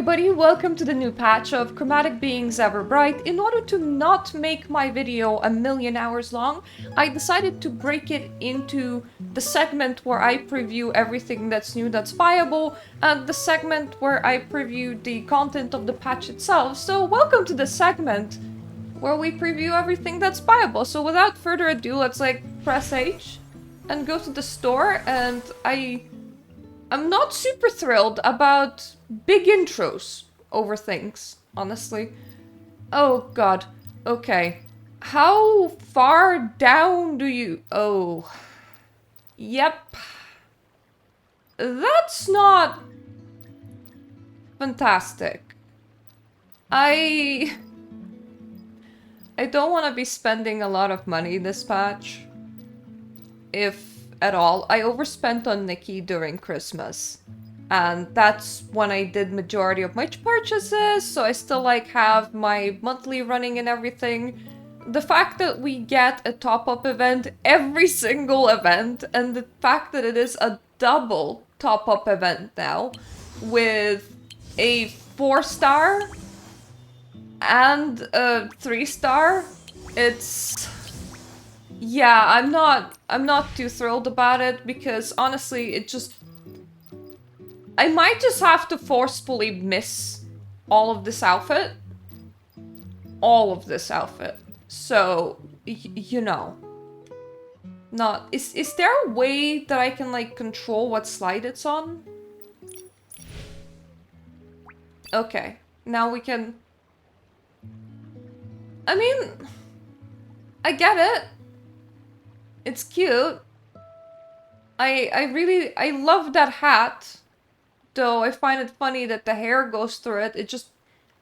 everybody, welcome to the new patch of Chromatic Beings Everbright. In order to not make my video a million hours long, I decided to break it into the segment where I preview everything that's new that's viable, and the segment where I preview the content of the patch itself. So welcome to the segment where we preview everything that's viable. So without further ado, let's press H and go to the store, and I'm not super thrilled about big intros over things, honestly. Oh god. Okay. How far down do you... Oh. Yep. That's not... fantastic. I don't want to be spending a lot of money this patch. If at all. I overspent on Nikki during Christmas. And that's when I did majority of my purchases, so I still have my monthly running and everything. The fact that we get a top-up event every single event, and the fact that it is a double top-up event now, with a 4-star and a 3-star, it's... Yeah, I'm not too thrilled about it, because honestly, it just... I might just have to forcefully miss all of this outfit. All of this outfit. So, you know. Not... Is there a way that I can, control what slide it's on? Okay. Now we can... I mean... I get it. It's cute. I love that hat. Though I find it funny that the hair goes through it. It just...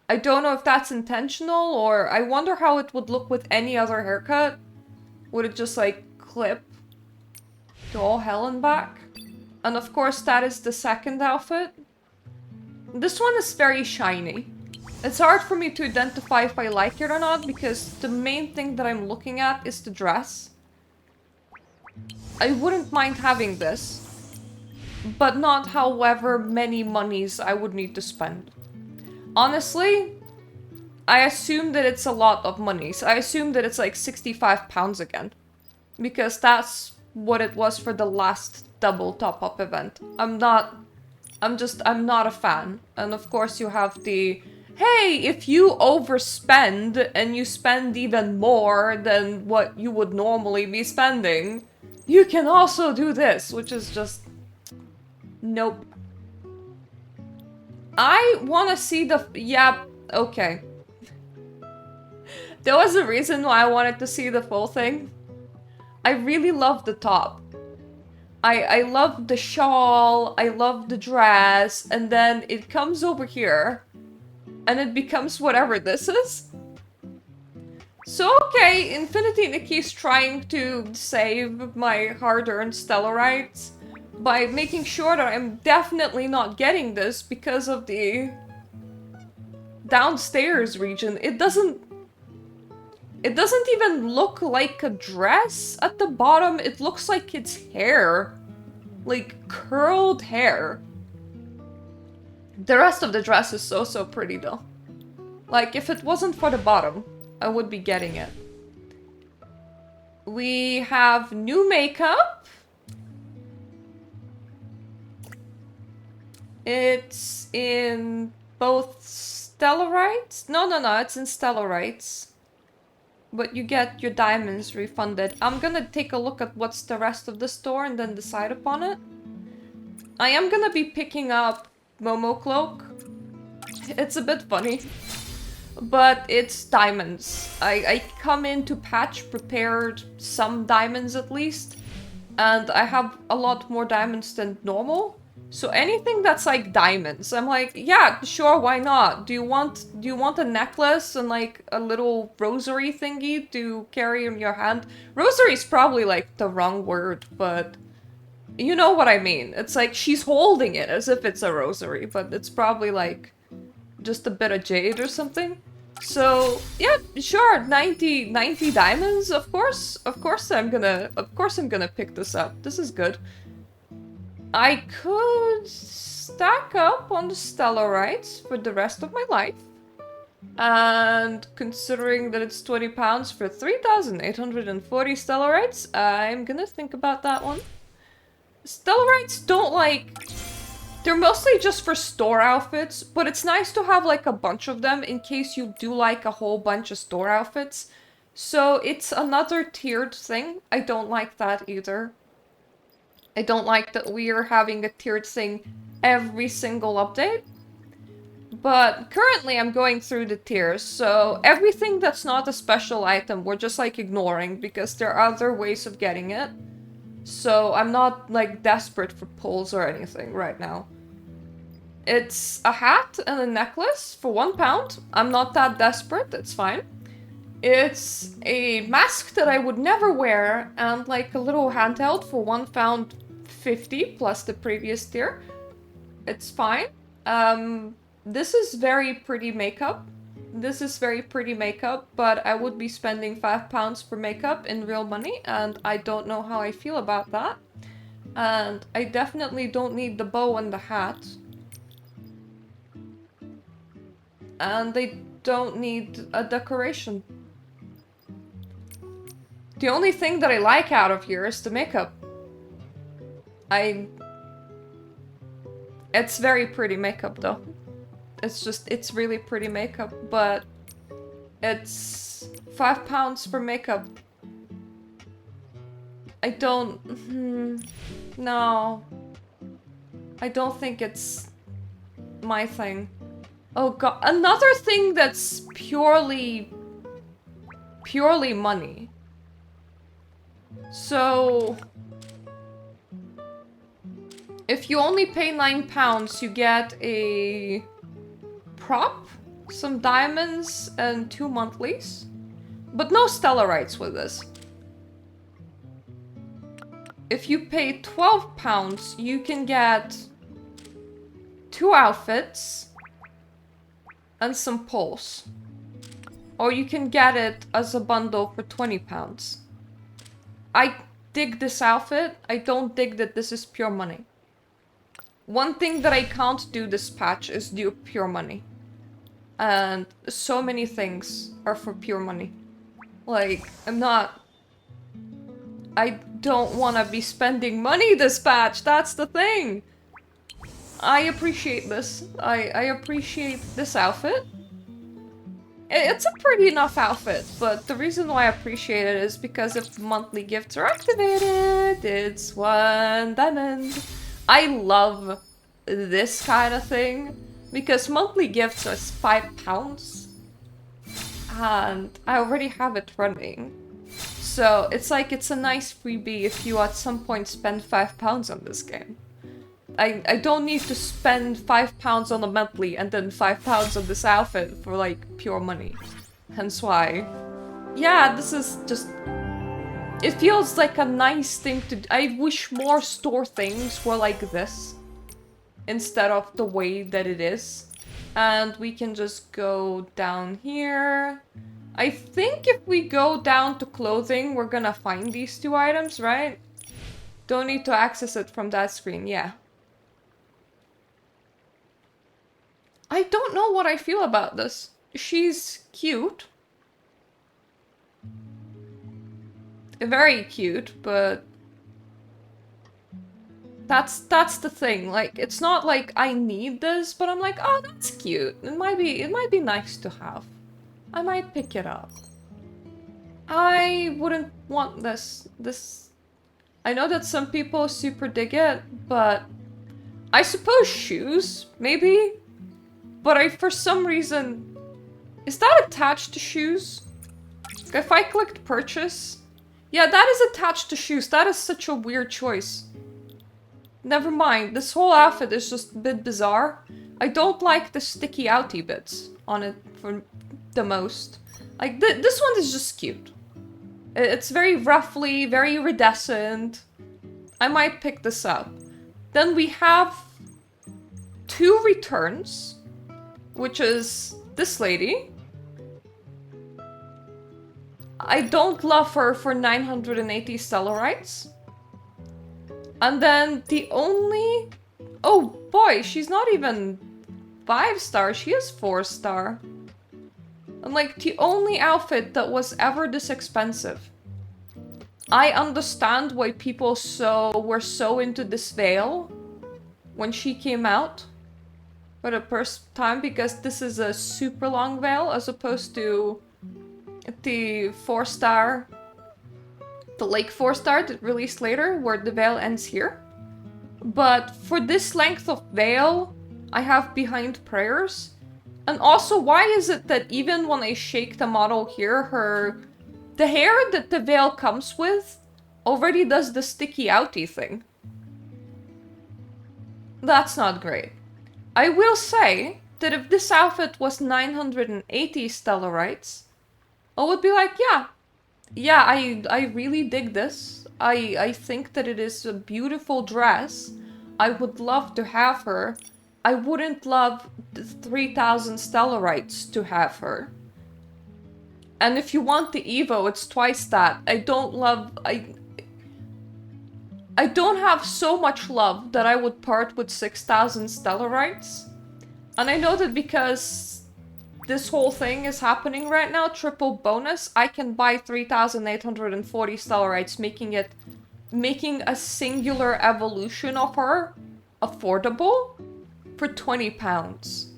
I don't know if that's intentional, or I wonder how it would look with any other haircut. Would it just clip to all hell and back? And of course that is the second outfit. This one is very shiny. It's hard for me to identify if I like it or not, because the main thing that I'm looking at is the dress. I wouldn't mind having this, but not however many monies I would need to spend. Honestly, I assume that it's a lot of money. So I assume that it's 65 pounds again, because that's what it was for the last double top-up event. I'm not a fan. And of course you have the, hey, if you overspend and you spend even more than what you would normally be spending, you can also do this, which is just... Nope. I want to see the... Yeah, okay. There was a reason why I wanted to see the full thing. I really love the top. I love the shawl, I love the dress, and then it comes over here, and it becomes whatever this is. So okay, Infinity Nikki is trying to save my hard-earned Stellarites by making sure that I'm definitely not getting this because of the downstairs region. It doesn't even look like a dress at the bottom. It looks like it's hair. Curled hair. The rest of the dress is so pretty though. If it wasn't for the bottom, I would be getting it. We have new makeup. It's in both Stellarites. No, it's in Stellarites. But you get your diamonds refunded. I'm gonna take a look at what's the rest of the store and then decide upon it. I am gonna be picking up Momo Cloak. It's a bit funny. But it's diamonds. I come into patch prepared some diamonds at least. And I have a lot more diamonds than normal. So anything that's diamonds, I'm yeah, sure, why not? Do you want a necklace and a little rosary thingy to carry in your hand? Rosary is probably the wrong word, but you know what I mean. It's she's holding it as if it's a rosary, but it's probably just a bit of jade or something. So yeah, sure, 90 diamonds, of course I'm gonna pick this up. This is good. I could stack up on the Stellarites for the rest of my life. And considering that it's £20 for 3,840 Stellarites, I'm gonna think about that one. Stellarites don't like... They're mostly just for store outfits, but it's nice to have like a bunch of them in case you do like a whole bunch of store outfits. So it's another tiered thing. I don't like that either. I don't like that we're having a tiered thing every single update. But currently I'm going through the tiers, so everything that's not a special item we're just like ignoring because there are other ways of getting it. So I'm not like desperate for pulls or anything right now. It's a hat and a necklace for £1. I'm not that desperate, it's fine. It's a mask that I would never wear and like a little handheld for £1.50 plus the previous tier. It's fine. This is very pretty makeup. This is very pretty makeup, but I would be spending £5 for makeup in real money, and I don't know how I feel about that. And I definitely don't need the bow and the hat. And they don't need a decoration. The only thing that I like out of here is the makeup. It's very pretty makeup though. It's really pretty makeup, but it's £5 for makeup. I don't... no. I don't think it's my thing. Oh god, another thing that's purely money. So... if you only pay £9, you get a prop, some diamonds, and 2 monthlies. But no Stellarites with this. If you pay £12, you can get 2 outfits and some pulls. Or you can get it as a bundle for £20. I dig this outfit. I don't dig that this is pure money. One thing that I can't do this patch is do pure money. And so many things are for pure money. Like, I don't want to be spending money this patch, that's the thing! I appreciate this. I appreciate this outfit. It's a pretty enough outfit, but the reason why I appreciate it is because if monthly gifts are activated, it's 1 diamond. I love this kind of thing, because monthly gifts are £5, and I already have it running. So it's like it's a nice freebie if you at some point spend £5 on this game. I don't need to spend £5 on a monthly and then £5 on this outfit for like pure money. Hence why. Yeah, this is just... it feels like a nice thing to do. I wish more store things were like this, instead of the way that it is. And we can just go down here. I think if we go down to clothing, we're gonna find these 2 items, right? Don't need to access it from that screen, yeah. I don't know what I feel about this. She's cute. Very cute, but... That's the thing. Like, it's not like I need this, but I'm like, oh, that's cute. It might be nice to have. I might pick it up. I wouldn't want this. I know that some people super dig it, but I suppose shoes, maybe? But for some reason, is that attached to shoes? If I clicked purchase, yeah, that is attached to shoes. That is such a weird choice. Never mind, this whole outfit is just a bit bizarre. I don't like the sticky outy bits on it for the most. Like, this one is just cute. It's very ruffly, very iridescent. I might pick this up. Then we have 2 returns, which is this lady. I don't love her for 980 Stellarites. And then the only Oh boy, she's not even 5-star, she is 4-star. And like the only outfit that was ever this expensive. I understand why people were so into this veil when she came out for the first time, because this is a super long veil as opposed to the 4-star, the Lake 4-star that released later, where the veil ends here. But for this length of veil, I have Behind Prayers. And also, why is it that even when I shake the model here, the hair that the veil comes with already does the sticky outy thing? That's not great. I will say that if this outfit was 980 stellarites, I would be like, yeah, I really dig this. I think that it is a beautiful dress. I would love to have her. I wouldn't love 3,000 stellarites to have her. And if you want the Evo, it's twice that. I don't have so much love that I would part with 6,000 stellarites. And I know that because this whole thing is happening right now, triple bonus, I can buy 3,840 stellarites, making a singular evolution of her affordable for 20 pounds.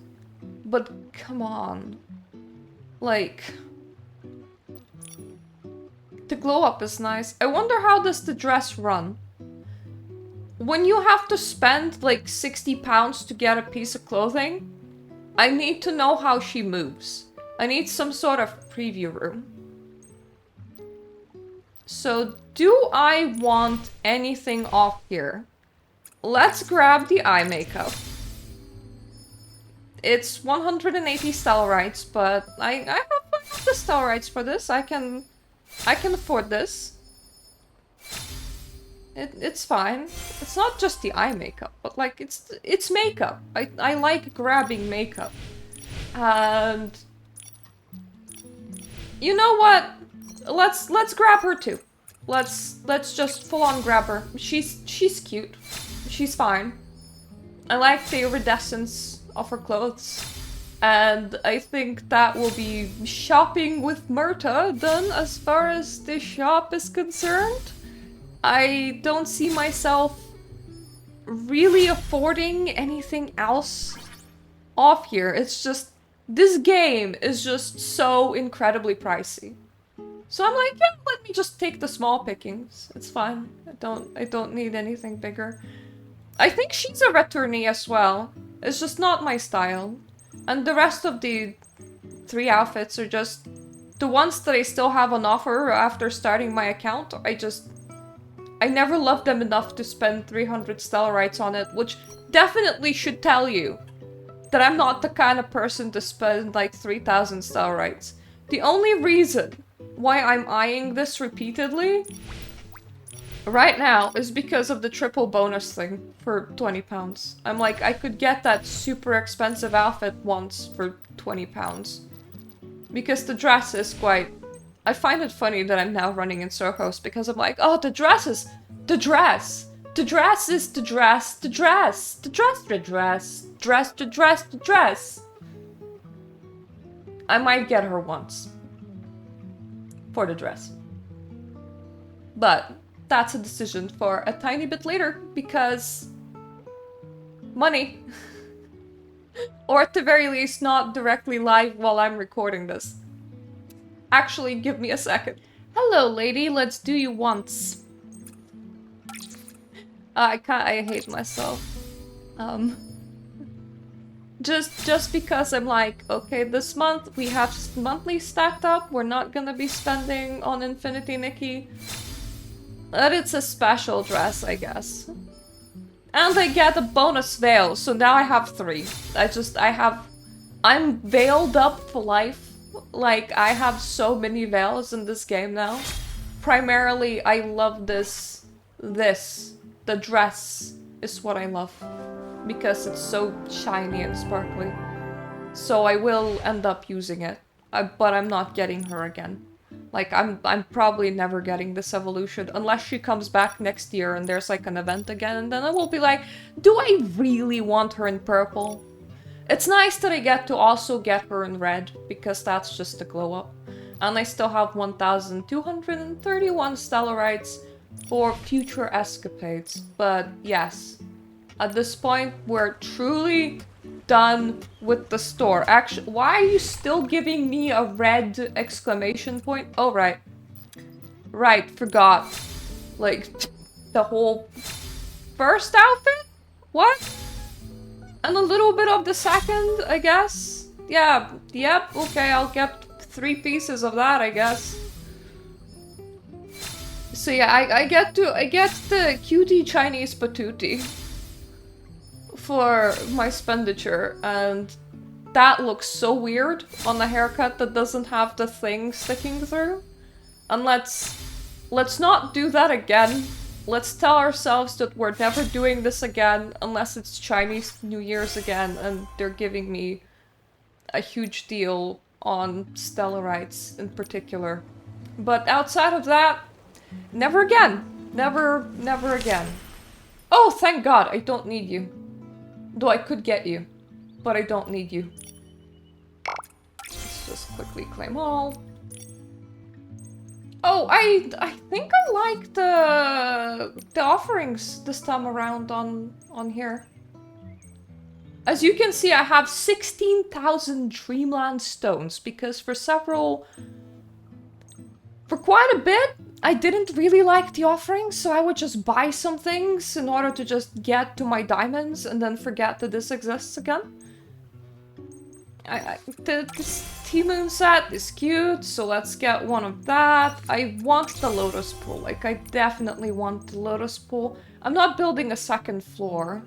But come on. Like, the glow up is nice. I wonder how does the dress run? When you have to spend like 60 pounds to get a piece of clothing, I need to know how she moves. I need some sort of preview room. So, do I want anything off here? Let's grab the eye makeup. It's 180 stellarites, but I have the stellarites for this. I can afford this. It's fine. It's not just the eye makeup, but like it's makeup. I like grabbing makeup. And you know what? Let's grab her too. Let's just full on grab her. She's cute. She's fine. I like the iridescence of her clothes. And I think that will be shopping with Mirta done as far as the shop is concerned. I don't see myself really affording anything else off here. It's just, this game is just so incredibly pricey. So I'm like, yeah, let me just take the small pickings. It's fine. I don't need anything bigger. I think she's a returnee as well. It's just not my style. And the rest of the 3 outfits are just the ones that I still have on offer after starting my account. I never loved them enough to spend 300 stellarites on it, which definitely should tell you that I'm not the kind of person to spend like 3,000 stellarites. The only reason why I'm eyeing this repeatedly right now is because of the triple bonus thing for 20 pounds. I'm like, I could get that super expensive outfit once for 20 pounds. Because the dress is quite... I find it funny that I'm now running in circles because I'm like, oh, the dress is the dress. The dress is the dress, the dress, the dress, the dress, dress, the dress, the dress. I might get her once. For the dress. But that's a decision for a tiny bit later because money. Or at the very least, not directly live while I'm recording this. Actually, give me a second. Hello, lady. Let's do you once. I hate myself. Just because I'm like, okay, this month we have monthly stacked up. We're not gonna be spending on Infinity Nikki. But it's a special dress, I guess. And I get a bonus veil, so now I have 3. I'm veiled up for life. Like, I have so many veils in this game now. Primarily, I love this. The dress is what I love. Because it's so shiny and sparkly. So I will end up using it. But I'm not getting her again. Like, I'm probably never getting this evolution unless she comes back next year and there's like an event again, and then I will be like, do I really want her in purple? It's nice that I get to also get her in red, because that's just a glow up. And I still have 1,231 stellarites for future escapades. But yes, at this point, we're truly done with the store. Actually, why are you still giving me a red exclamation point? Oh, right. Right, forgot. Like, the whole first outfit? What? And a little bit of the second, I guess? Yeah, yep, okay, I'll get 3 pieces of that, I guess. So yeah, I get the cutie Chinese patootie for my expenditure, and that looks so weird on the haircut that doesn't have the thing sticking through. And let's not do that again. Let's tell ourselves that we're never doing this again unless it's Chinese New Year's again and they're giving me a huge deal on stellarites in particular. But outside of that, never again. Never again. Oh, thank God, I don't need you. Though I could get you, but I don't need you. Let's just quickly claim all. Oh, I think I like the offerings this time around on here. As you can see, I have 16,000 Dreamland stones because for quite a bit, I didn't really like the offerings, so I would just buy some things in order to just get to my diamonds and then forget that this exists again. This T-Moon set is cute, so let's get one of that. I want the lotus pool, like I definitely want the lotus pool. I'm not building a second floor.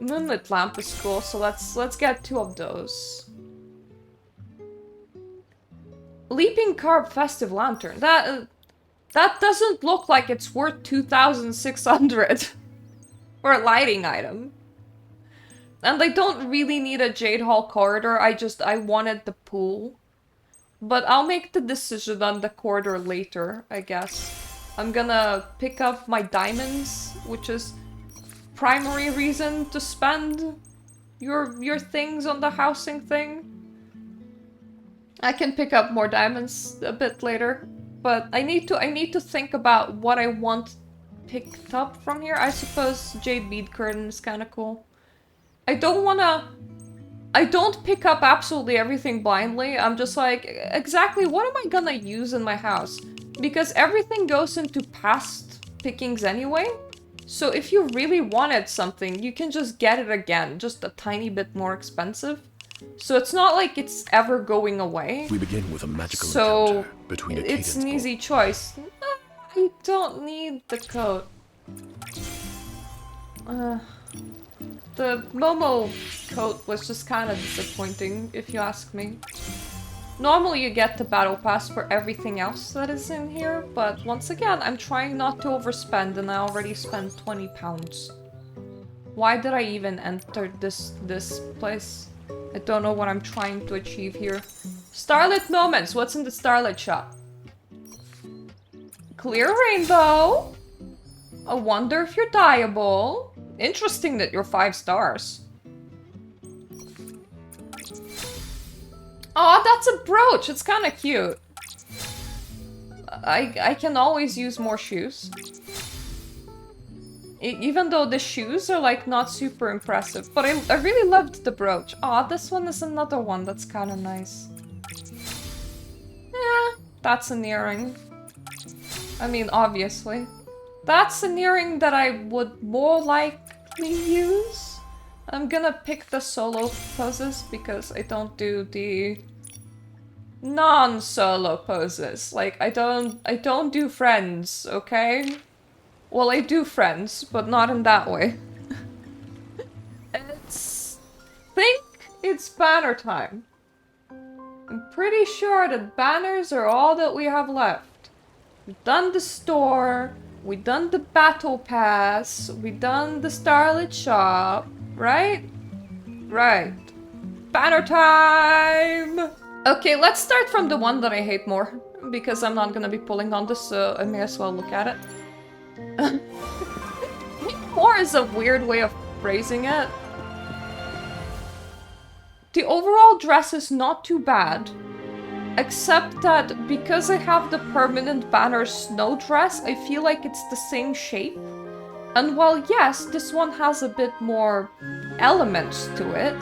Moonlit lamp is cool, so let's get 2 of those. Leaping carb festive lantern. That doesn't look like it's worth 2,600 for a lighting item. And I don't really need a Jade Hall corridor, I wanted the pool. But I'll make the decision on the corridor later, I guess. I'm gonna pick up my diamonds, which is primary reason to spend your things on the housing thing. I can pick up more diamonds a bit later, but I need to think about what I want picked up from here. I suppose Jade Bead Curtain is kind of cool. I don't pick up absolutely everything blindly. I'm just like, exactly what am I gonna use in my house? Because everything goes into past pickings anyway. So if you really wanted something, you can just get it again, just a tiny bit more expensive. So it's not like it's ever going away. We begin with a magical encounter between a it's an easy choice. I don't need the coat. The Momo coat was just kind of disappointing, if you ask me. Normally you get the battle pass for everything else that is in here, but once again, I'm trying not to overspend and I already spent £20. Why did I even enter this place? I don't know what I'm trying to achieve here. Starlit moments, what's in the Starlit shop? Clear rainbow. I wonder if you're dyeable. Interesting that you're 5 stars. Oh, that's a brooch. It's kind of cute. I can always use more shoes. Even though the shoes are like not super impressive. But I really loved the brooch. Oh, this one is another one that's kind of nice. Yeah, that's an earring. I mean, obviously. That's an earring that I would more likely use. I'm gonna pick the solo poses because I don't do the non-solo poses. Like, I don't do friends, okay? Well, I do friends, but not in that way. Think it's banner time. I'm pretty sure that banners are all that we have left. We've done the store, we've done the battle pass, we've done the Starlit shop, right? Right. Banner time! Okay, let's start from the one that I hate more. because I'm not gonna be pulling on this, so I may as well look at it. More is a weird way of phrasing it. The overall dress is not too bad, except that because I have the permanent banner snow dress, I feel like it's the same shape. And while yes, this one has a bit more elements to it,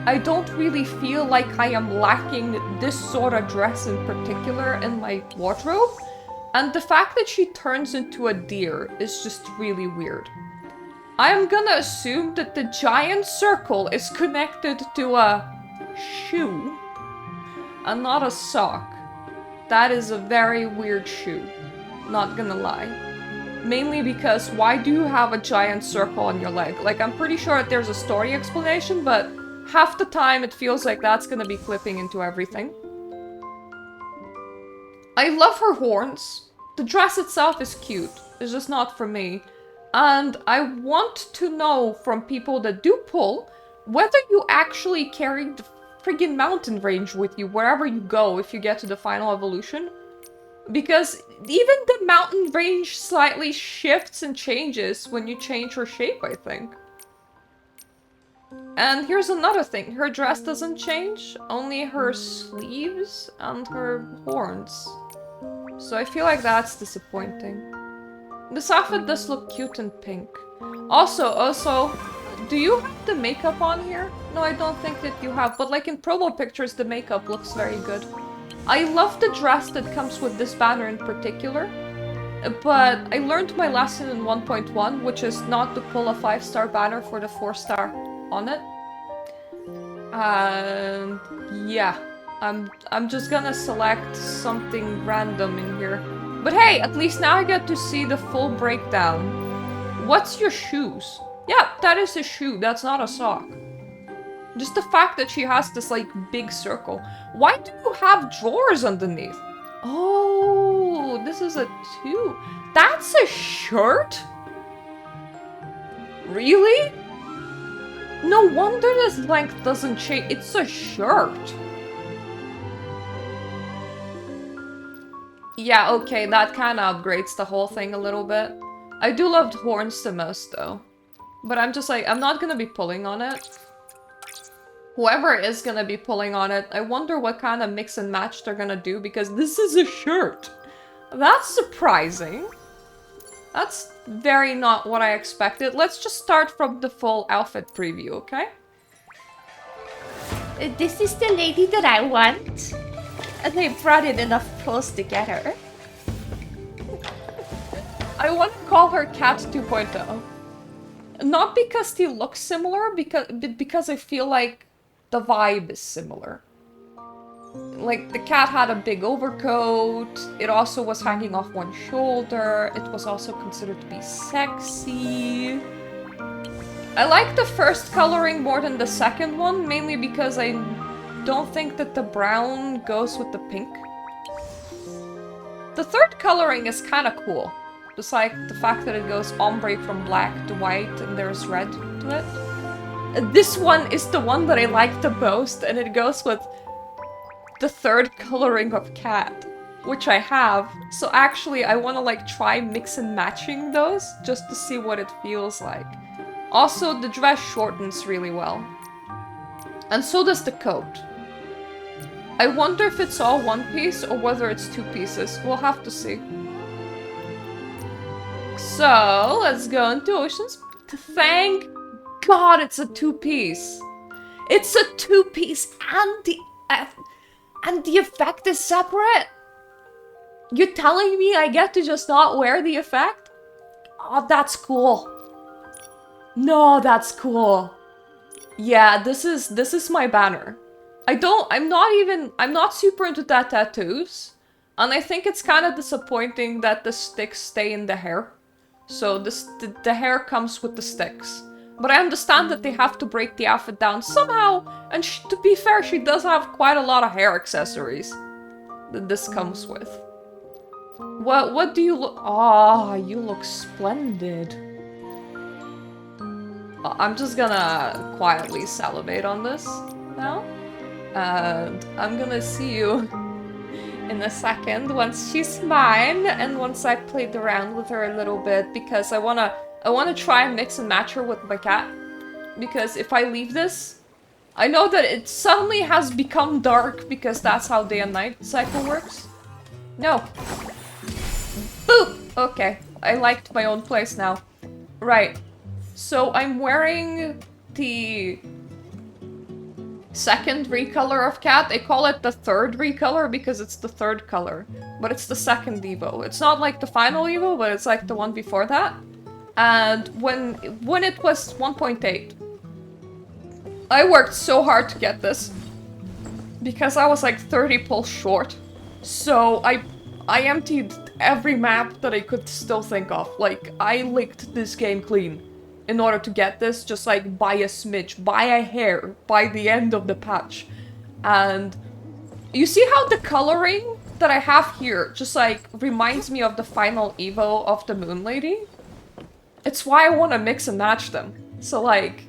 I don't really feel like I am lacking this sort of dress in particular in my wardrobe. And the fact that she turns into a deer is just really weird. I am gonna assume that the giant circle is connected to a shoe and not a sock. That is a very weird shoe, not gonna lie. Mainly because why do you have a giant circle on your leg? Like, I'm pretty sure that there's a story explanation, but half the time it feels like that's gonna be clipping into everything. I love her horns. The dress itself is cute. It's just not for me. And I want to know from people that do pull whether you actually carry the friggin' mountain range with you wherever you go if you get to the final evolution. Because even the mountain range slightly shifts and changes when you change her shape, I think. And here's another thing. Her dress doesn't change, only her sleeves and her horns. So I feel like that's disappointing. This outfit does look cute in pink. Also, do you have the makeup on here? No, I don't think that you have, but like in promo pictures, the makeup looks very good. I love the dress that comes with this banner in particular, but I learned my lesson in 1.1, which is not to pull a 5-star banner for the 4-star on it. And yeah, I'm just gonna select something random in here. But hey, at least now I get to see the full breakdown. What's your shoes? Yeah, that is a shoe, that's not a sock. Just the fact that she has this, like, big circle. Why do you have drawers underneath? Oh, this is a 2. That's a shirt? Really? No wonder this length doesn't change. It's a shirt. Yeah, okay, that kind of upgrades the whole thing a little bit. I do love the horns the most, though. But I'm just like, I'm not gonna be pulling on it. Whoever is gonna be pulling on it, I wonder what kind of mix and match they're gonna do, because this is a shirt. That's surprising. That's very not what I expected. Let's just start from the full outfit preview, okay? This is the lady that I want. And they brought it enough close together. I want to call her Cat 2.0. Not because they look similar, because I feel like the vibe is similar. Like, the cat had a big overcoat, it also was hanging off one shoulder, it was also considered to be sexy. I like the first coloring more than the second one, mainly because I don't think that the brown goes with the pink. The third coloring is kind of cool. Just like the fact that it goes ombre from black to white and there's red to it. This one is the one that I like the most, and it goes with the third coloring of cat, which I have. So actually I want to like try mix and matching those just to see what it feels like. Also, the dress shortens really well. And so does the coat. I wonder if it's all one piece or whether it's 2 pieces. We'll have to see. So, let's go into Ocean's. Thank God it's a 2-piece. It's a 2-piece and the effect is separate. You're telling me I get to just not wear the effect? Oh, that's cool. No, that's cool. Yeah, this is my banner. I'm not super into that tattoos. And I think it's kind of disappointing that the sticks stay in the hair. So the hair comes with the sticks. But I understand that they have to break the outfit down somehow. And to be fair, she does have quite a lot of hair accessories that this comes with. What do you look? Ah, you look splendid. I'm just gonna quietly salivate on this now. And I'm gonna see you in a second once she's mine and once I played around with her a little bit, because I wanna try and mix and match her with my cat. Because if I leave this, I know that it suddenly has become dark because that's how day and night cycle works. No. Boop! Okay, I liked my own place now. Right. So I'm wearing the second recolor of cat. They call it the third recolor because it's the third color. But it's the second Evo. It's not like the final Evo, but it's like the one before that. And when it was 1.8, I worked so hard to get this. Because I was like 30 pulls short. So I emptied every map that I could still think of. Like, I licked this game clean in order to get this, just like by a smidge, by a hair, by the end of the patch. And you see how the coloring that I have here just like reminds me of the final Evo of the Moon Lady? It's why I want to mix and match them. So like,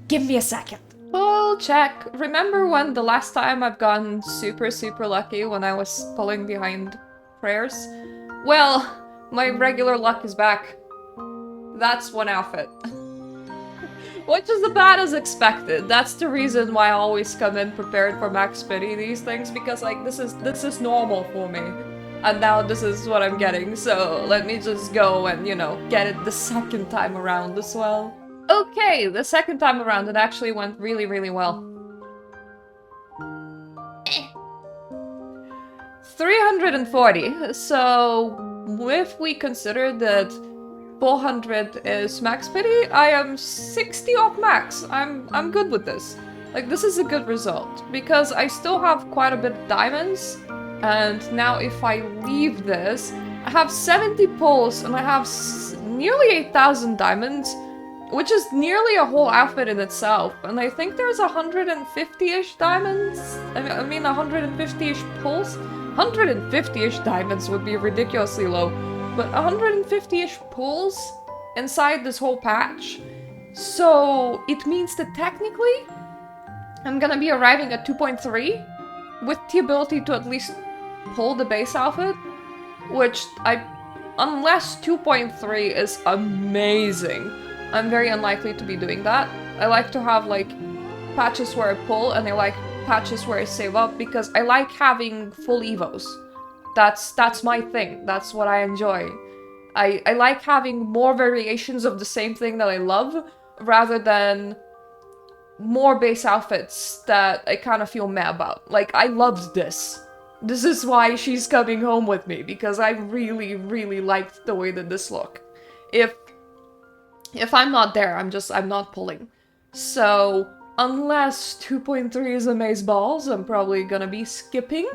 give me a second. Full check. Remember when the last time I've gotten super lucky when I was pulling behind prayers? Well, my regular luck is back. That's one outfit. Which is about as expected. That's the reason why I always come in prepared for max pity these things, because like this is normal for me. And now this is what I'm getting, so let me just go and, you know, get it the second time around as well. Okay, the second time around it actually went really well. 340, so if we consider that 400 is max pity, I am 60 off max. I'm good with this. Like, this is a good result, because I still have quite a bit of diamonds, and now if I leave this, I have 70 pulls and I have nearly 8,000 diamonds, which is nearly a whole outfit in itself, and I think there's 150-ish diamonds? I mean 150-ish pulls? 150-ish diamonds would be ridiculously low, but 150-ish pulls inside this whole patch. So it means that technically I'm gonna be arriving at 2.3 with the ability to at least pull the base outfit, which unless 2.3 is amazing, I'm very unlikely to be doing that. I like to have like patches where I pull, and I like patches where I save up, because I like having full evos. That's my thing. That's what I enjoy. I like having more variations of the same thing that I love, rather than more base outfits that I kind of feel meh about. Like, I loved this. This is why she's coming home with me, because I really liked the way that this looked. If I'm not there, I'm not pulling. So, unless 2.3 is amaze balls, I'm probably gonna be skipping.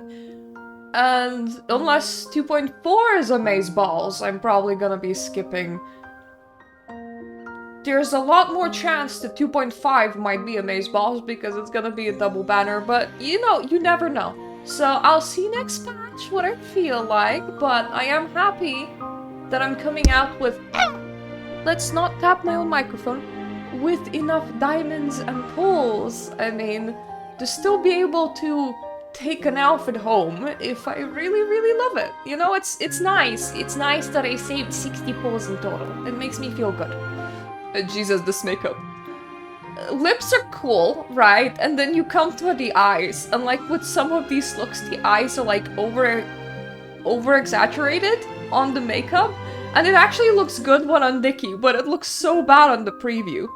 And unless 2.4 is amaze balls, I'm probably gonna be skipping. There's a lot more chance that 2.5 might be amaze balls, because it's gonna be a double banner, but you know, you never know. So I'll see next patch what I feel like, but I am happy that I'm coming out with... Let's not tap my own microphone. With enough diamonds and pulls. I mean, to still be able to take an outfit home if I really love it. You know, it's nice. It's nice that I saved 60 pulls in total. It makes me feel good. Jesus, this makeup. Lips are cool, right? And then you come to the eyes, and like with some of these looks, the eyes are like over-exaggerated on the makeup. And it actually looks good when on Nikki, but it looks so bad on the preview.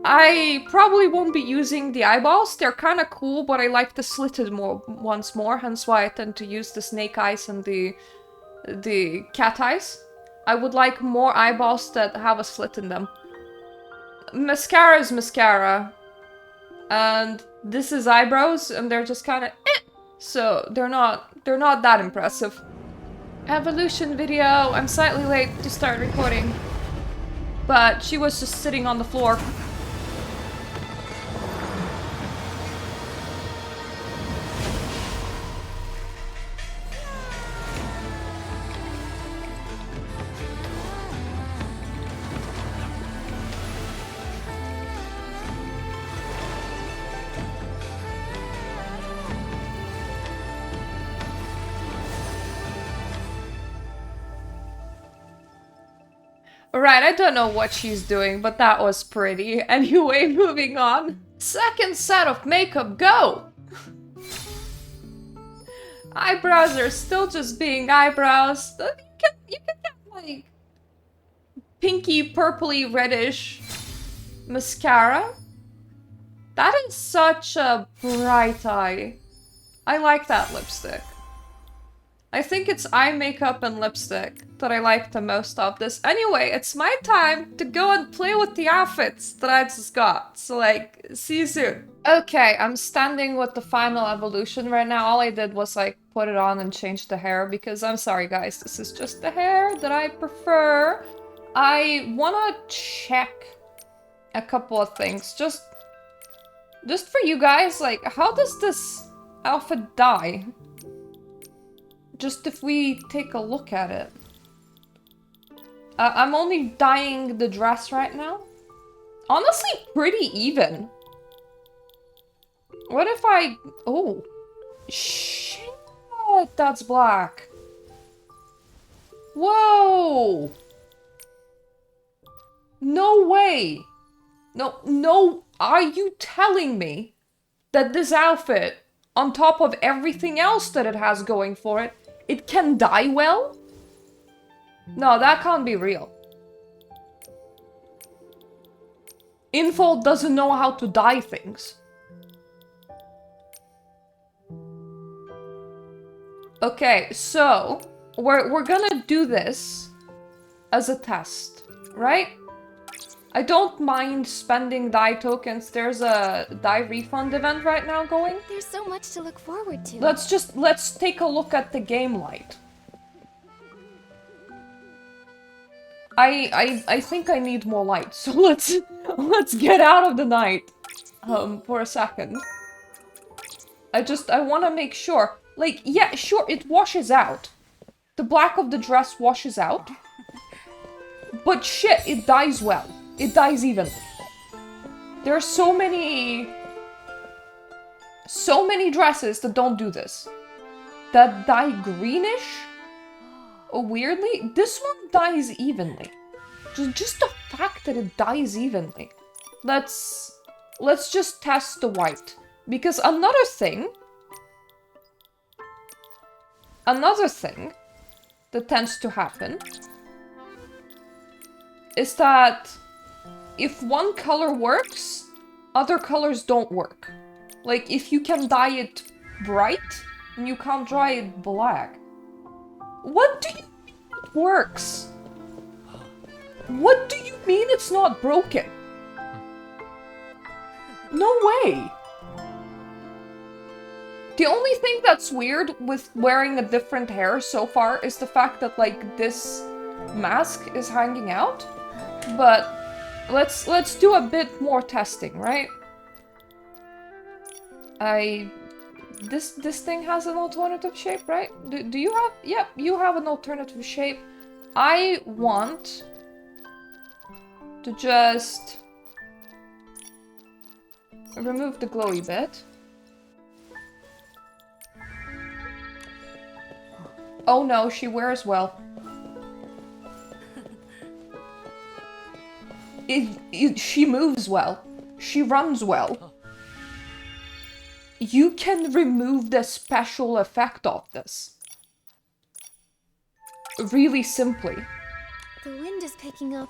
I probably won't be using the eyeballs. They're kind of cool, but I like the slitted ones more, hence why I tend to use the snake eyes and the cat eyes. I would like more eyeballs that have a slit in them. Mascara is mascara. And this is eyebrows, and they're just kind of so they're not that impressive. Evolution video. I'm slightly late to start recording, but she was just sitting on the floor. Right, I don't know what she's doing, but that was pretty. Anyway, moving on. Second set of makeup, go! Eyebrows are still just being eyebrows. You can get, like, pinky, purpley, reddish mascara. That is such a bright eye. I like that lipstick. I think it's eye makeup and lipstick that I like the most of this. Anyway, it's my time to go and play with the outfits that I just got. So, like, see you soon. Okay, I'm standing with the final evolution right now. All I did was, like, put it on and change the hair because I'm sorry, guys. This is just the hair that I prefer. I wanna check a couple of things. Just for you guys, like, how does this outfit dye? Just if we take a look at it. I'm only dyeing the dress right now. Honestly, pretty even. What if I... Oh. Shit, that's black. Whoa. No way. No, are you telling me that this outfit, on top of everything else that it has going for it, it can dye well? No, that can't be real. Info doesn't know how to dye things. Okay, so we're gonna do this as a test, right? I don't mind spending dye tokens. There's a dye refund event right now going. There's so much to look forward to. Let's take a look at the game light. I think I need more light, so let's get out of the night for a second. I want to make sure. Like, yeah, sure, it washes out. The black of the dress washes out. But shit, it dyes well. It dyes evenly. There are so many dresses that don't do this. That dye greenish. Oh, weirdly, this one dyes evenly. Just the fact that it dyes evenly. Let's just test the white. Because another thing that tends to happen is that if one color works, other colors don't work. Like, if you can dye it bright, and you can't dye it black. What do you mean it works? What do you mean it's not broken? No way! The only thing that's weird with wearing a different hair so far is the fact that, like, this mask is hanging out. But let's do a bit more testing, right? This thing has an alternative shape, right? Do you have... Yep, you have an alternative shape. I want to just remove the glowy bit. Oh no, she wears well. She moves well. She runs well. You can remove the special effect of this. Really simply. The wind is picking up.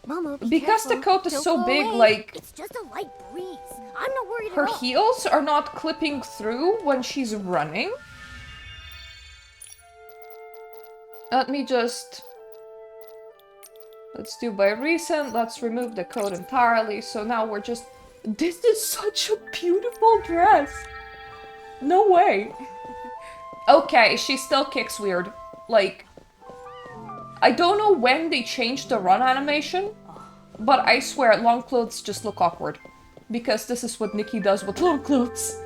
Mama, because the coat is so big, like... It's just a light breeze. I'm not worried her at all. heels are not clipping through when she's running. Let me just... Let's do by recent. Let's remove the coat entirely. So now we're just... This is such a beautiful dress. No way. Okay, she still kicks weird. Like... I don't know when they changed the run animation, but I swear long clothes just look awkward. Because this is what Nikki does with long clothes.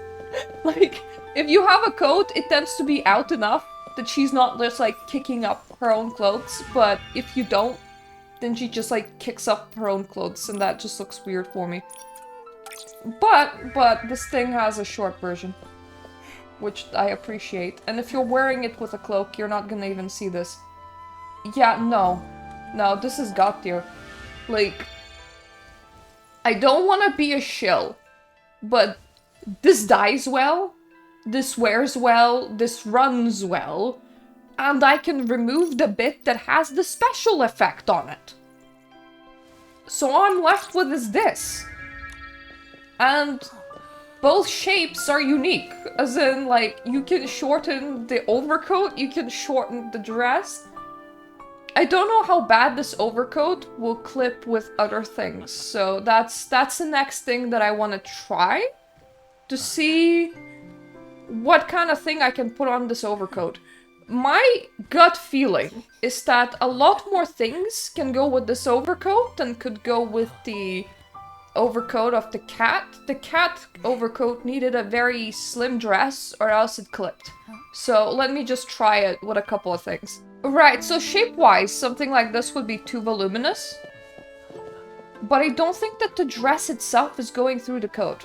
Like, if you have a coat, it tends to be out enough that she's not just, like, kicking up her own clothes. But if you don't, then she just, like, kicks up her own clothes, and that just looks weird for me. But this thing has a short version, which I appreciate. And if you're wearing it with a cloak, you're not gonna even see this. Yeah, no. No, this is god tier. Like, I don't want to be a shill, but this dies well, this wears well, this runs well, and I can remove the bit that has the special effect on it. So all I'm left with is this. And both shapes are unique, as in, like, you can shorten the overcoat, you can shorten the dress. I don't know how bad this overcoat will clip with other things, so that's the next thing that I want to try, to see what kind of thing I can put on this overcoat. My gut feeling is that a lot more things can go with this overcoat than could go with the overcoat of the cat. The cat overcoat needed a very slim dress or else it clipped. So let me just try it with a couple of things. Right, so shape-wise, something like this would be too voluminous. But I don't think that the dress itself is going through the coat,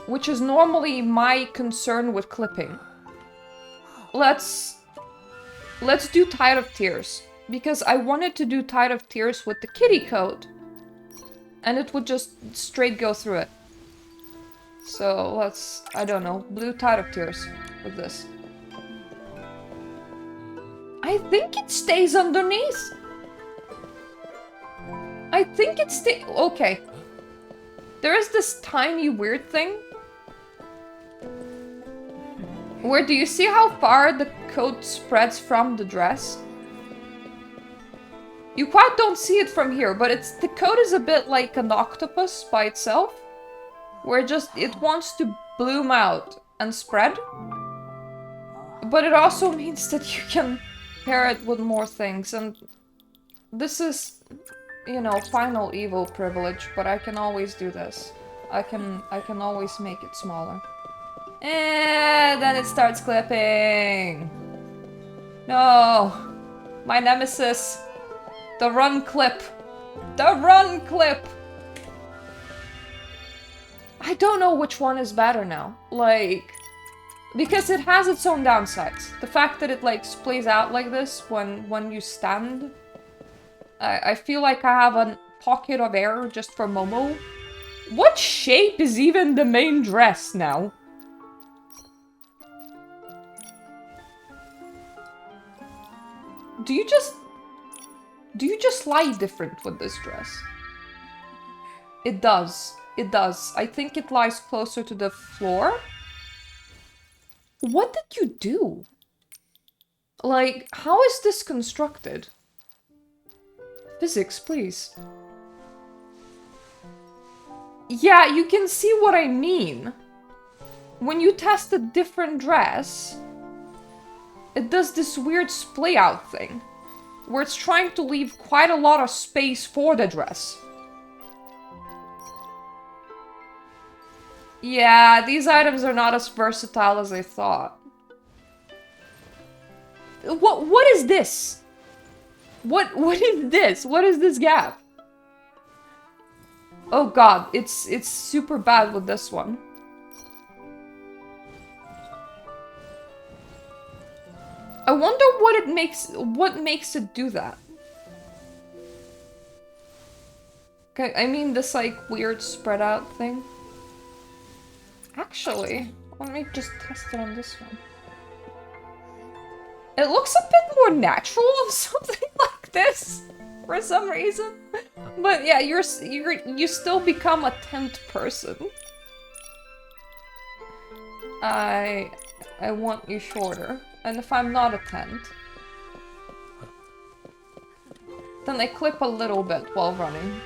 which is normally my concern with clipping. Let's do Tide of Tears, because I wanted to do Tide of Tears with the kitty coat, and it would just straight go through it. So let's, I don't know, blue Tide of Tears with this. I think it stays underneath. I think it okay. There is this tiny weird thing. Where do you see how far the coat spreads from the dress? You quite don't see it from here, but the coat is a bit like an octopus by itself. Where it wants to bloom out and spread. But it also means that you can pair it with more things, and this is, you know, final evil privilege, but I can always do this. I can always make it smaller. And then it starts clipping. No. My nemesis. The run clip. The run clip! I don't know which one is better now. Like, because it has its own downsides. The fact that it, like, splays out like this when you stand. I feel like I have a pocket of air just for Momo. What shape is even the main dress now? Do you just lie different with this dress? It does. It does. I think it lies closer to the floor. What did you do? Like, how is this constructed? Physics, please. Yeah, you can see what I mean. When you test a different dress, it does this weird splay out thing, where it's trying to leave quite a lot of space for the dress. Yeah, these items are not as versatile as I thought. What is this? What is this? What is this gap? Oh god, it's super bad with this one. I wonder what makes it do that. Okay, I mean this like weird spread out thing. Actually, let me just test it on this one. It looks a bit more natural of something like this for some reason. But yeah, you still become a tent person. I want you shorter. And if I'm not a tent, then I clip a little bit while running.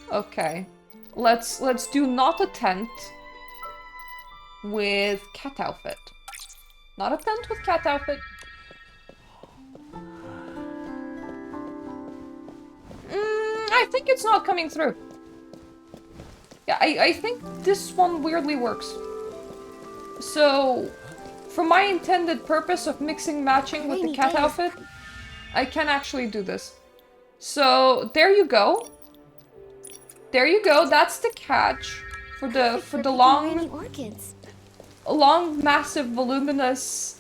Okay. Let's do not a tent with cat outfit. Not a tent with cat outfit. I think it's not coming through. Yeah, I think this one weirdly works. So, for my intended purpose of mixing matching with the cat outfit, I can actually do this. So, there you go. There you go, that's the catch for the long, massive, voluminous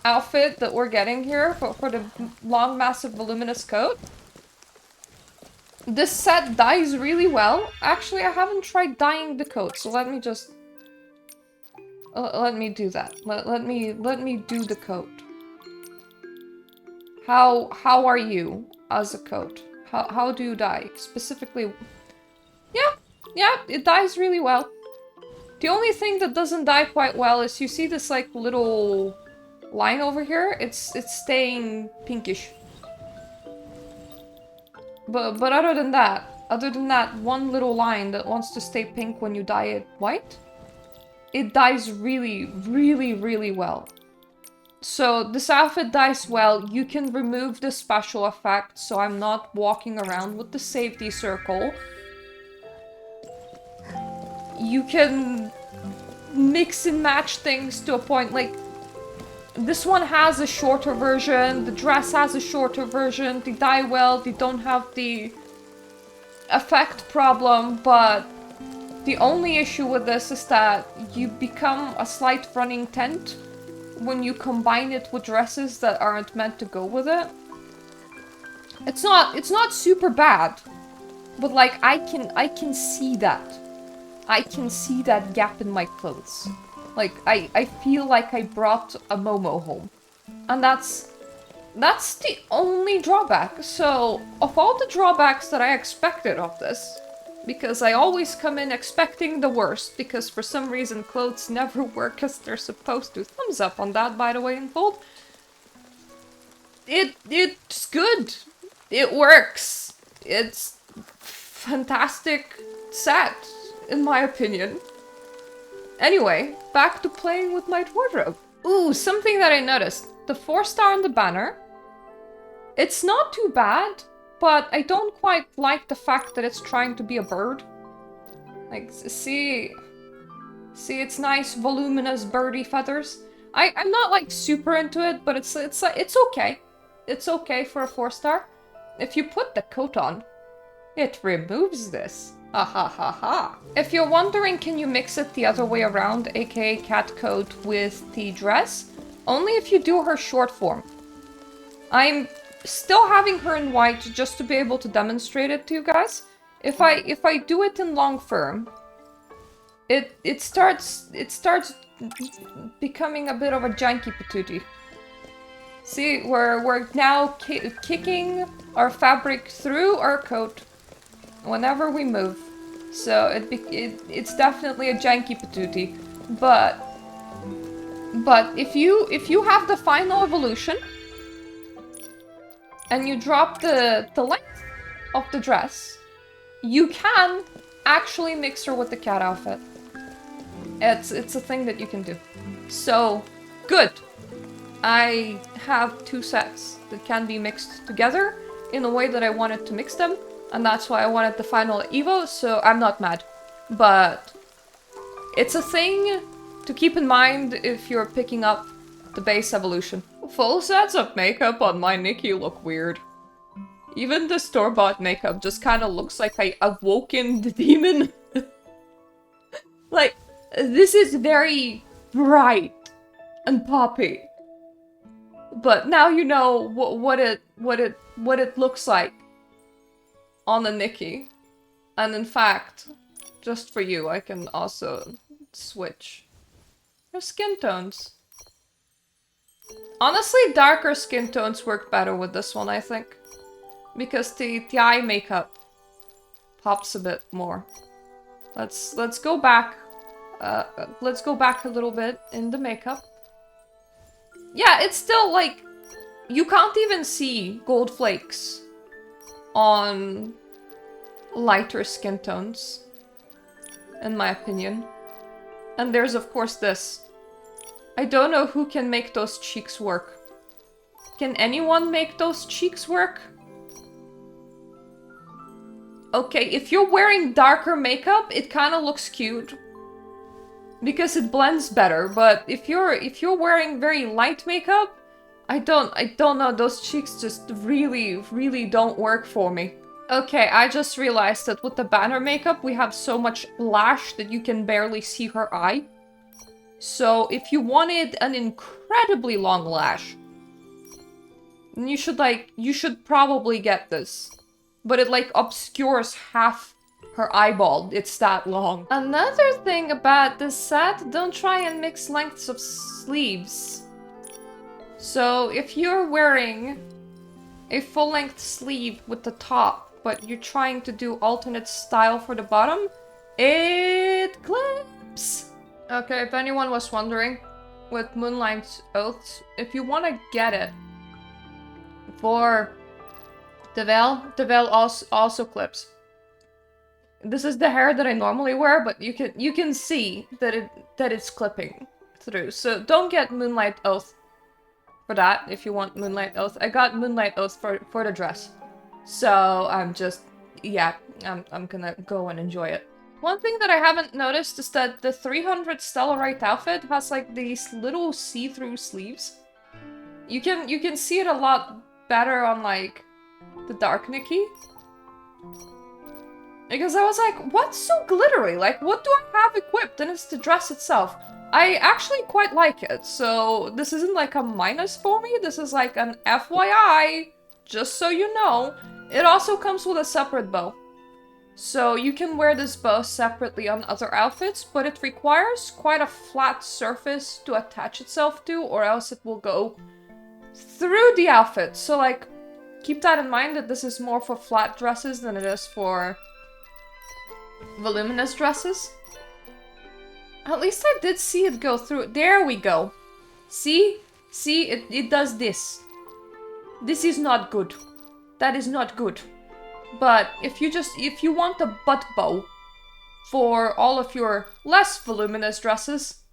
outfit that we're getting here for the long, massive, voluminous coat. This set dyes really well. Actually, I haven't tried dyeing the coat, so let me just... let me do that. Let me do the coat. How are you as a coat? How do you dye? Specifically... Yeah, it dyes really well. The only thing that doesn't dye quite well is you see this like little line over here? It's staying pinkish. But other than that one little line that wants to stay pink when you dye it white, it dyes really, really, really well. So this outfit dyes well. You can remove the special effect, so I'm not walking around with the safety circle. You can mix and match things to a point, like this one has a shorter version, the dress has a shorter version, they dye well, they don't have the effect problem, but the only issue with this is that you become a slight running tent when you combine it with dresses that aren't meant to go with it. It's not super bad, but like I can see that. I can see that gap in my clothes. Like, I feel like I brought a Momo home. And that's the only drawback. So, of all the drawbacks that I expected of this, because I always come in expecting the worst, because for some reason clothes never work as they're supposed to. Thumbs up on that, by the way, Infold. It's good. It works. It's fantastic set, in my opinion. Anyway, back to playing with my wardrobe. Ooh, something that I noticed. The 4-star on the banner. It's not too bad, but I don't quite like the fact that it's trying to be a bird. Like, see its nice voluminous birdie feathers. I'm not like super into it, but it's okay. It's okay for a 4-star. If you put the coat on, it removes this. Ha ha ha ha. If you're wondering, can you mix it the other way around, aka cat coat with the dress? Only if you do her short form. I'm still having her in white just to be able to demonstrate it to you guys. If I do it in long form, it starts becoming a bit of a janky patootie. See, we're now kicking our fabric through our coat whenever we move, so it's definitely a janky patootie. But if you have the final evolution and you drop the length of the dress, you can actually mix her with the cat outfit. It's a thing that you can do. So good. I have 2 sets that can be mixed together in the way that I wanted to mix them. And that's why I wanted the final Evo, so I'm not mad. But it's a thing to keep in mind if you're picking up the base evolution. Full sets of makeup on my Nikki look weird. Even the store-bought makeup just kind of looks like I awoken the demon. Like, this is very bright and poppy. But now you know what it looks like on a Nikki. And in fact, just for you, I can also switch her skin tones. Honestly, darker skin tones work better with this one, I think. Because the eye makeup pops a bit more. Let's go back. Let's go back a little bit in the makeup. Yeah, it's still like, you can't even see gold flakes on lighter skin tones, in my opinion. And there's of course this. I don't know who can make those cheeks work. Can anyone make those cheeks work? Okay, if you're wearing darker makeup, it kind of looks cute. Because it blends better, but if you're wearing very light makeup, I don't know, those cheeks just really don't work for me. Okay, I just realized that with the banner makeup, we have so much lash that you can barely see her eye. So if you wanted an incredibly long lash, then you should probably get this. But it like obscures half her eyeball. It's that long. Another thing about this set, don't try and mix lengths of sleeves. So if you're wearing a full-length sleeve with the top, but you're trying to do alternate style for the bottom, it clips. Okay, if anyone was wondering, with Moonlight Oaths, if you want to get it for the veil also clips. This is the hair that I normally wear, but you can see that it's clipping through. So don't get Moonlight Oath for that if you want Moonlight Oath. I got Moonlight Oath for the dress. So I'm just, yeah, I'm gonna go and enjoy it. One thing that I haven't noticed is that the 300 Stellarite outfit has like these little see-through sleeves. You can see it a lot better on like the Dark Nikki. Because I was like, what's so glittery? Like, what do I have equipped? And it's the dress itself. I actually quite like it, so this isn't like a minus for me, this is like an FYI, just so you know. It also comes with a separate bow. So you can wear this bow separately on other outfits, but it requires quite a flat surface to attach itself to, or else it will go through the outfit. So like, keep that in mind that this is more for flat dresses than it is for voluminous dresses. At least I did see it go through. There we go. See? See, it does this. This is not good. That is not good. But if you want a butt bow for all of your less voluminous dresses,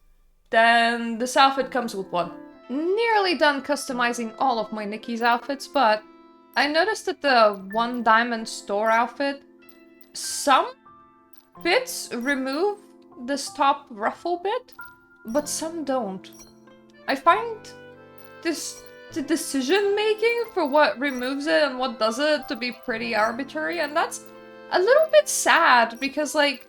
then this outfit comes with one. Nearly done customizing all of my Nikki's outfits, but I noticed that the one diamond store outfit, some fits remove this top ruffle bit, but some don't. I find the decision making for what removes it and what does it to be pretty arbitrary, and that's a little bit sad because like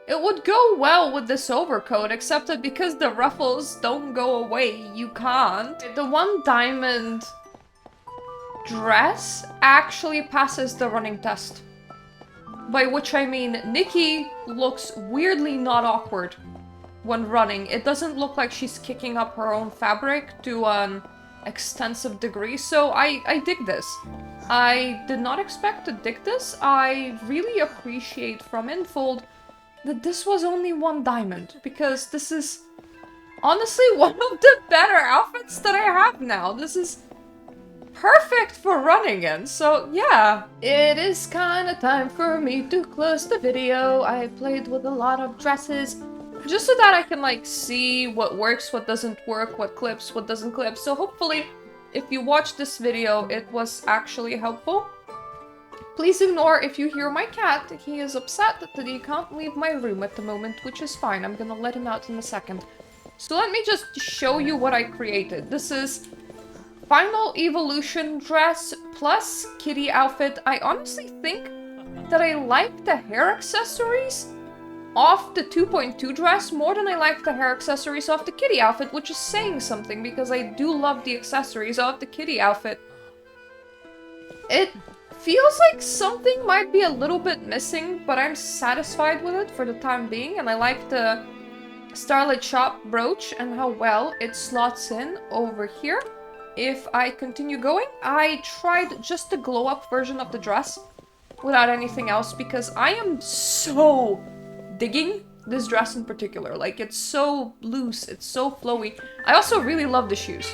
it would go well with this overcoat, except that because the ruffles don't go away, you can't. The one diamond dress actually passes the running test. By which I mean, Nikki looks weirdly not awkward when running. It doesn't look like she's kicking up her own fabric to an extensive degree, so I dig this. I did not expect to dig this. I really appreciate from Infold that this was only one diamond, because this is honestly one of the better outfits that I have now. This is perfect for running in, so yeah. It is kind of time for me to close the video. I played with a lot of dresses, just so that I can like see what works, what doesn't work, what clips, what doesn't clip. So hopefully, if you watched this video, it was actually helpful. Please ignore if you hear my cat. He is upset that he can't leave my room at the moment, which is fine. I'm gonna let him out in a second. So let me just show you what I created. This is Final Evolution dress plus kitty outfit. I honestly think that I like the hair accessories off the 2.2 dress more than I like the hair accessories off the kitty outfit, which is saying something because I do love the accessories of the kitty outfit. It feels like something might be a little bit missing, but I'm satisfied with it for the time being, and I like the Starlit shop brooch and how well it slots in over here. If I continue going, I tried just the glow-up version of the dress without anything else because I am so digging this dress in particular. Like, it's so loose, it's so flowy. I also really love the shoes.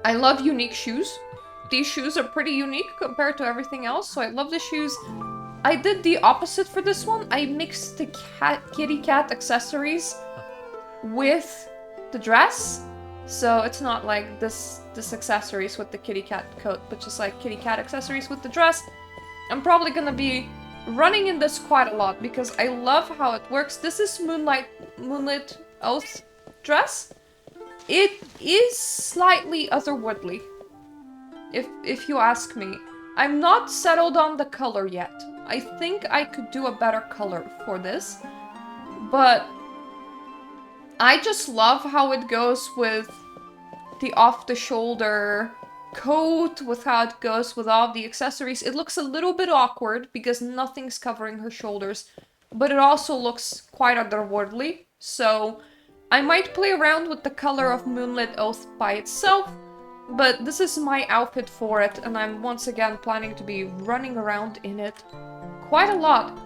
I love unique shoes. These shoes are pretty unique compared to everything else, so I love the shoes. I did the opposite for this one. I mixed the kitty cat accessories with the dress. So it's not like this accessories with the kitty cat coat, but just like kitty cat accessories with the dress. I'm probably gonna be running in this quite a lot because I love how it works. This is Moonlit Oath dress. It is slightly otherworldly, if you ask me. I'm not settled on the color yet. I think I could do a better color for this, but I just love how it goes with the off-the-shoulder coat, with how it goes with all the accessories. It looks a little bit awkward because nothing's covering her shoulders, but it also looks quite otherworldly. So I might play around with the color of Moonlit Oath by itself, but this is my outfit for it, and I'm once again planning to be running around in it quite a lot.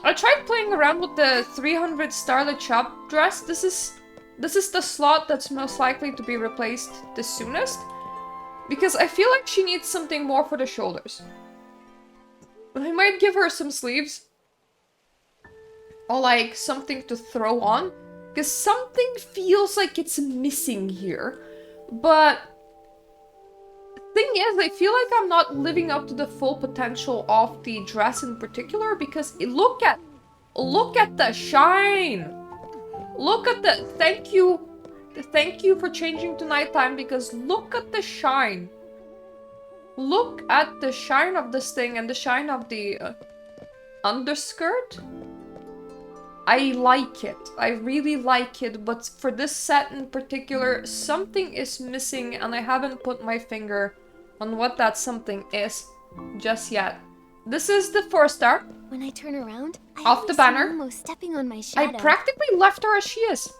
I tried playing around with the 300 Starlit shop dress. This is the slot that's most likely to be replaced the soonest, because I feel like she needs something more for the shoulders. I might give her some sleeves, or like something to throw on, because something feels like it's missing here. But thing is, I feel like I'm not living up to the full potential of the dress in particular, because look at the shine. Look at the thank you for changing to nighttime, because look at the shine. Look at the shine of this thing and the shine of the underskirt. I like it. I really like it, but for this set in particular, something is missing, and I haven't put my finger on what that something is just yet. This is the 4-star. When I turn around, Off the banner. almost stepping on my I shadow. practically left her as she is.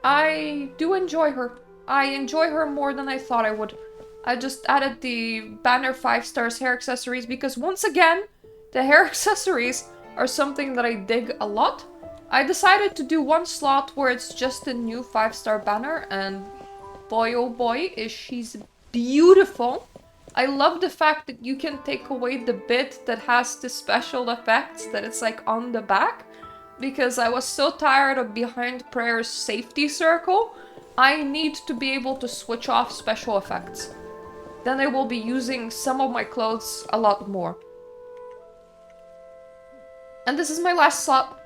I do enjoy her. I enjoy her more than I thought I would. I just added the banner 5 stars hair accessories because once again, the hair accessories are something that I dig a lot. I decided to do one slot where it's just a new 5-star banner, and boy oh boy is she's beautiful. I love the fact that you can take away the bit that has the special effects, that it's like on the back, because I was so tired of behind prayer's safety circle. I need to be able to switch off special effects. Then I will be using some of my clothes a lot more. And this is my last slot.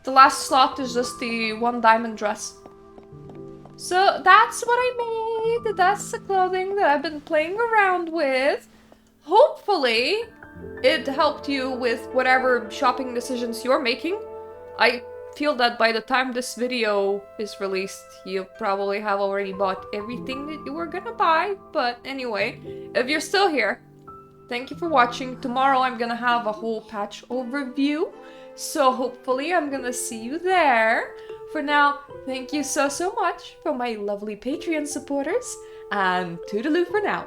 The last slot is just the 1 diamond dress. So that's what I made. That's the clothing that I've been playing around with. Hopefully, it helped you with whatever shopping decisions you're making. I feel that by the time this video is released, you probably have already bought everything that you were gonna buy. But anyway, if you're still here, thank you for watching. Tomorrow I'm gonna have a whole patch overview, so hopefully I'm gonna see you there. For now, thank you so much for my lovely Patreon supporters, and toodaloo for now.